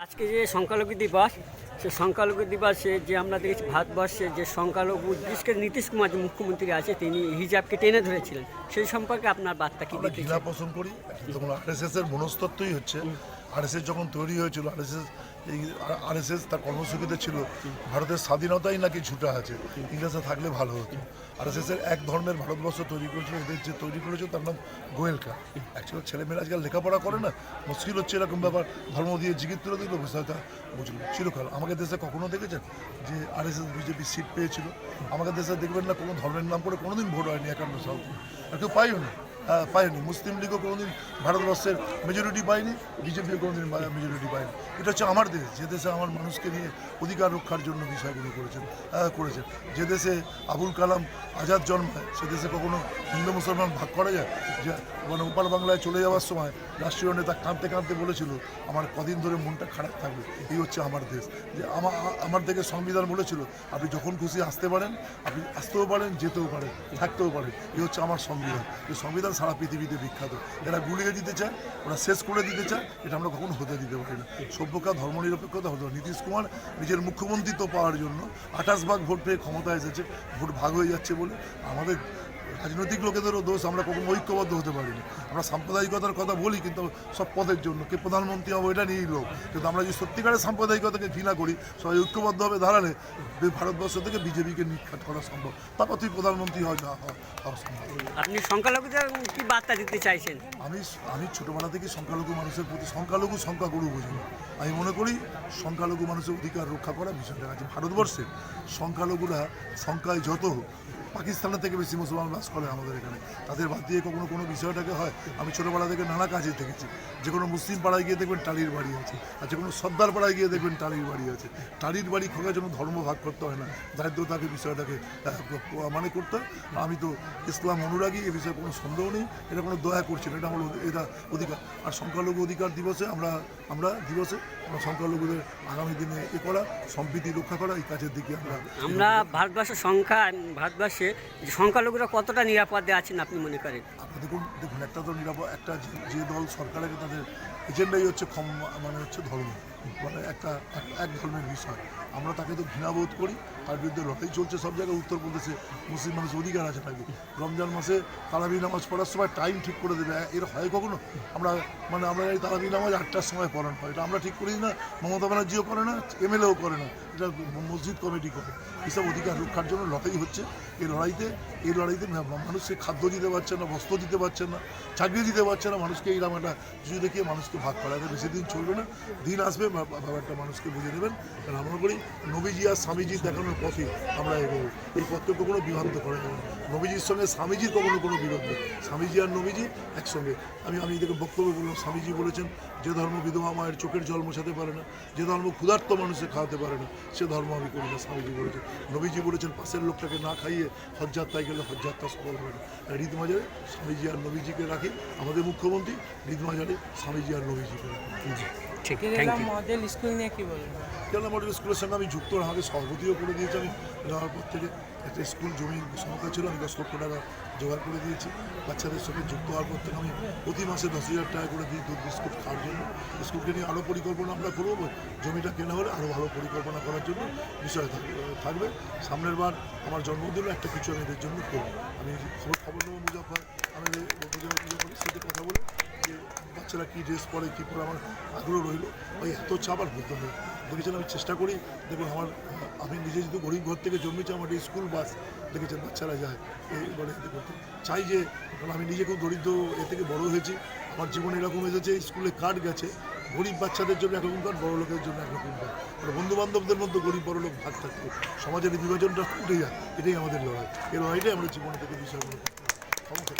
আজকে যে সংখ্যালঘু দিবস, সে সংখ্যালঘু দিবসে যে আমরা দেখেছি ভারতবর্ষে যে সংখ্যালঘু, বিশেষ করে নীতিশ কুমার যে মুখ্যমন্ত্রী আছে তিনি হিজাবকে টেনে ধরেছিলেন, সেই সম্পর্কে আপনার বার্তা কি আমরা দিতে ঘৃণা পোষণ করি। তখন আরএসএস এর মনস্তত্ত্বই হচ্ছে, আরএসএস যখন তৈরি হয়েছিল, আরএসএস তার কর্মসূচিতে ছিল ভারতের স্বাধীনতাই নাকি ছুটা আছে, ইংরেজরা থাকলে ভালো হতো। আরএসএস এর এক ধর্মের ভারতবর্ষ তৈরি করেছিল, এদের যে তৈরি করেছিল তার নাম গোয়েলকা। অ্যাকচুয়ালি ছেলেমেয়েরা আজকাল লেখাপড়া করে না, মুশকিল হচ্ছে এরকম ব্যাপার, ধর্ম দিয়ে জিজ্ঞেস তুলে দিল, বিষয়টা বুঝলো। চিরকাল আমাদের দেশে কখনো দেখেছেন যে আরএসএস বিজেপি সিট পেয়েছিল? আমাদের দেশে দেখবেন না কোনো ধর্মের নাম করে কোনোদিন ভোট হয়নি 51 সাল থেকে, আর কেউ পাইও না। পায়নি। মুসলিম লীগও কোনোদিন ভারতবর্ষের মেজরিটি পায়নি, বিজেপিও কোনোদিন মেজরিটি পায়নি। এটা হচ্ছে আমার দেশ, যে দেশে আমার মানুষকে নিয়ে অধিকার রক্ষার জন্য বিষয়গুলো করেছেন। যে দেশে আবুল কালাম আজাদ জন্মায়, সে দেশে কখনো হিন্দু মুসলমান ভাগ করা যায়? যে মানে ওপার বাংলায় চলে যাওয়ার সময় রাষ্ট্রীয় নেতা কাঁদতে কাঁদতে বলেছিল আমার কদিন ধরে মনটা খারাপ থাকবে। এই হচ্ছে আমার দেশ। যে আমার থেকে সংবিধান বলেছিল আপনি যখন খুশি আসতে পারেন, আপনি আসতেও পারেন, যেতেও পারেন, থাকতেও পারেন। এই হচ্ছে আমার সংবিধান। এই সংবিধান সারা পৃথিবীতে বিখ্যাত। এরা গুলিয়ে দিতে চায়, ওরা শেষ করে দিতে চায়, এটা আমরা কখনো হতে দিতে পারি না। সভ্যতা, ধর্মনিরপেক্ষতা হতে হবে। নীতিশ কুমার নিজের মুখ্যমন্ত্রিত্ব পাওয়ার জন্য 28 ভাগ ভোট পেয়ে ক্ষমতায় এসেছে, ভোট ভাগ হয়ে যাচ্ছে বলে আমাদের রাজনৈতিক লোকেদেরও দোষ। আমরা কখনো ঐক্যবদ্ধ হতে পারিনি। আমরা সাম্প্রদায়িকতার কথা বলি, কিন্তু সব পদের জন্য কে প্রধানমন্ত্রী হবে এটা নিয়েই লোক। কিন্তু আমরা যদি সত্যিকারের সাম্প্রদায়িকতাকে ঘৃণা করি, সবাই ঐক্যবদ্ধভাবে দাঁড়ালে ভারতবর্ষ থেকে বিজেপিকে নিঃখাত করা সম্ভব। তারপর তুই প্রধানমন্ত্রী হয় না হওয়া সম্ভব। আপনি সংখ্যালঘুদের কি বার্তা দিতে চাইছেন? আমি ছোটোবেলা থেকে সংখ্যালঘু মানুষের প্রতি, সংখ্যালঘু সংখ্যাগুরু বুঝি। আমি মনে করি সংখ্যালঘু মানুষের অধিকার রক্ষা করা বিষয়টা আছে। ভারতবর্ষের সংখ্যালঘুরা সংখ্যায় যত, পাকিস্তানের থেকে বেশি মুসলমান বাস করে আমাদের এখানে, তাদের বাদ দিয়ে কখনো কোনো বিষয়টাকে হয়। আমি ছোটোবেলা থেকে নানা কাজে দেখেছি, যে কোনো মুসলিম পাড়ায় গিয়ে দেখবেন টালির বাড়ি আছে, আর যে কোনো সর্দার পাড়ায় গিয়ে দেখবেন টালির বাড়ি আছে। টালির বাড়ি খোঁজার জন্য ধর্ম ভাগ করতে হয় না, দারিদ্রতাকে বিষয়টাকে মানে করতে হয়। আমি তো ইসলাম অনুরাগী, এ বিষয়ে কোনো সন্দেহ নেই, এটা কোনো দয়া করছি না, এটা আমার এটা অধিকার। আর সংখ্যালঘু অধিকার দিবসে আমরা সংখ্যালঘুদের আগামী দিনে করা, সম্প্রীতি রক্ষা করা, এই কাজের দিকে আমরা ভারতবর্ষে সংখ্যালঘুরা কতটা নিরাপদে আছেন আপনি মনে করেন? আপনার দেখুন একটা তো নিরাপদ, একটা যে দল সরকারের তাদের এজেন্ডাই হচ্ছে মানে হচ্ছে ধর্ম, মানে এক ধর্মের বিষয়। আমরা তাকে তো ঘৃণাবোধ করি, তার বিরুদ্ধে লড়াই চলছে সব জায়গায়। উত্তরপ্রদেশে মুসলিম মানুষের অধিকার আছে নাকি? রমজান মাসে তারাবি নামাজ পড়ার সময় টাইম ঠিক করে দেবে, এর হয় কখনো? আমরা এই তারাবি নামাজ 8টার সময় পড়ানো হয়, এটা আমরা ঠিক করি না, মমতা ব্যানার্জিও করে না, এমএলএও করে না, এটা মসজিদ কমিটি করে। এইসব অধিকার রক্ষার জন্য লড়াই হচ্ছে। এই লড়াইতে মানুষকে খাদ্য দিতে পারছে না, বস্ত্র দিতে পারছে না, চাকরি দিতে পারছে না মানুষকে। এইরকম একটা কিছু দেখিয়ে মানুষকে ভাগ করা যায়, বেশি দিন চলবে না, দিন আসবে ব্যাপারটা মানুষকে বুঝে নেবেন। কারণ আমরা করি নবীজি আর স্বামীজির দেখানোর পথে আমরা এগোবো, এই পথকে কখনো বিভ্রান্ত করে দেবো। নবীজির সঙ্গে স্বামীজির কখনো কোনো বিরোধ নেই, স্বামীজি আর নবীজি একসঙ্গে। আমি এদেরকে বক্তব্য বললাম, স্বামীজি বলেছেন যে ধর্ম বিধবা মায়ের চোখের জল মোছাতে পারে না, যে ধর্ম ক্ষুধার্ত মানুষকে খাওয়াতে পারে না, সে ধর্ম আমি করি না, স্বামীজি বলেছেন। নবীজি বলেছেন পাশের লোকটাকে না খাইয়ে হজযাত্রায় গেলে হজযাত্রা সফল হবে না। ঈদমাজারে স্বামীজি আর নবীজিকে রাখি, আমাদের মুখ্যমন্ত্রী ঈদমাজারে স্বামীজি আর নবীজিকে রাখি। ঠিক, মডেল স্কুল নিয়ে কী বলবেন? কেরালা মডেল স্কুলের সঙ্গে আমি যুক্ত, আমাকে সভাপতিও করে দিয়েছি। আমি যাওয়ার পর থেকে একটা স্কুল জমি সমস্যা ছিল, আমি 10 লক্ষ টাকা জোগাড় করে দিয়েছি। বাচ্চাদের সঙ্গে যুক্ত হওয়ার পর থেকে আমি প্রতি মাসে 10,000 টাকা করে দিই দুধ বিস্কুট খাওয়ার জন্য। স্কুলকে নিয়ে আরও পরিকল্পনা আমরা করবো, জমিটা কেনা হলে আরও ভালো পরিকল্পনা করার জন্য বিষয় থাকবে। সামনের বার আমার জন্মদিনে একটা কিছু আমি এদের জন্য করবো। আমি খবর নেবো মুজাফর, আমি মুজাফরের সাথে কথা বলে যে বাচ্চারা কী ড্রেস পরে, কী পরে, আমার আগ্রহ রইল। ওই এত চাপ আর বলতে হবে দেখেছেন। আমি চেষ্টা করি, দেখুন আমি নিজে যেহেতু গরিব ঘর থেকে জন্মেছি, আমার এই স্কুল বাস দেখেছেন বাচ্চারা যায় এবারে এতে করতে চাই। যে কারণ আমি নিজে খুব দরিদ্র এ থেকে বড় হয়েছি, আমার জীবনে এরকম এসেছে, স্কুলে কার্ড গেছে, গরিব বাচ্চাদের জন্য একরকম কার্ড, বড় লোকের জন্য একরকম কার্ড। বন্ধু বান্ধবদের মধ্যে গরিব বড় লোক ভাগ থাকতে সমাজের বিভাজনটা উঠে যায়, এটাই আমাদের লড়াই। এই লড়াইটাই আমরা জীবনে থেকে বিষয়গুলো ক্ষমতা